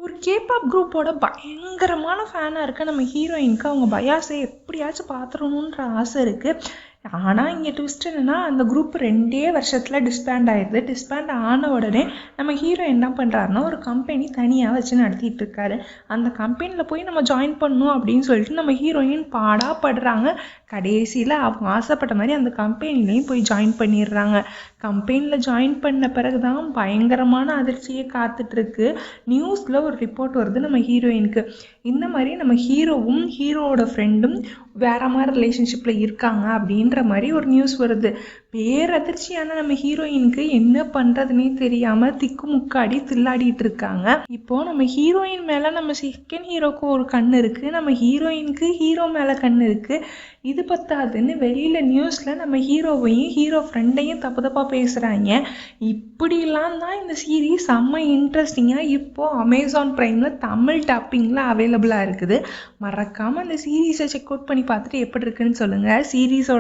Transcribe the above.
ஒரு கேபாப் குரூப்போட பயங்கரமான ஃபேனாக இருக்க நம்ம ஹீரோயினுக்கு அவங்க பயாஸை எப்படியாச்சும் பார்த்துடணுன்ற ஆசை இருக்குது. ஆனால் இங்கே ட்விஸ்ட் என்னென்னா, அந்த குரூப் 2 வருஷத்தில் டிஸ்பேண்ட் ஆயிடுது. டிஸ்பேண்ட் ஆன உடனே நம்ம ஹீரோ என்ன பண்ணுறாருன்னா, ஒரு கம்பெனி தனியாக வச்சு நடத்திட்டு இருக்காரு. அந்த கம்பெனியில் போய் நம்ம ஜாயின் பண்ணணும் அப்படின்னு சொல்லிட்டு நம்ம ஹீரோயின் பாடாப்படுறாங்க. கடைசியில் அவங்க ஆசைப்பட்ட மாதிரி அந்த கம்பெனிலையும் போய் ஜாயின் பண்ணிடுறாங்க. கம்பெனியில் ஜாயின் பண்ண பிறகு தான் பயங்கரமான அதிர்ச்சியே காத்துட்ருக்கு. நியூஸில் ஒரு ரிப்போர்ட் வருது நம்ம ஹீரோயினுக்கு. இந்த மாதிரி நம்ம ஹீரோவும் ஹீரோவோட ஃப்ரெண்டும் வேறு மாதிரி ரிலேஷன்ஷிப்பில் இருக்காங்க அப்படின்ற மாதிரி ஒரு நியூஸ் வருது. பேரதிர்ச்சியான நம்ம ஹீரோயினுக்கு என்ன பண்ணுறதுனே தெரியாமல் திக்குமுக்காடி தில்லாடிட்டு இருக்காங்க. இப்போது நம்ம ஹீரோயின் மேலே நம்ம செகண்ட் ஹீரோக்கு ஒரு கண் இருக்குது, நம்ம ஹீரோயினுக்கு ஹீரோ மேலே கண் இருக்குது. இது பத்தாதுன்னு வெளியில் நியூஸில் நம்ம ஹீரோவையும் ஹீரோ ஃப்ரெண்டையும் தப்பாக பேசுகிறாங்க. இப்படிலாம் தான் இந்த சீரீஸ் செம்ம இன்ட்ரெஸ்டிங்காக இப்போது அமேசான் ப்ரைமில் தமிழ் டப்பிங்கில் அவைலபிளாக இருக்குது. மறக்காமல் அந்த சீரீஸை செக் அவுட் பண்ணி பார்த்துட்டு எப்படி இருக்குன்னு சொல்லுங்கள். சீரீஸோட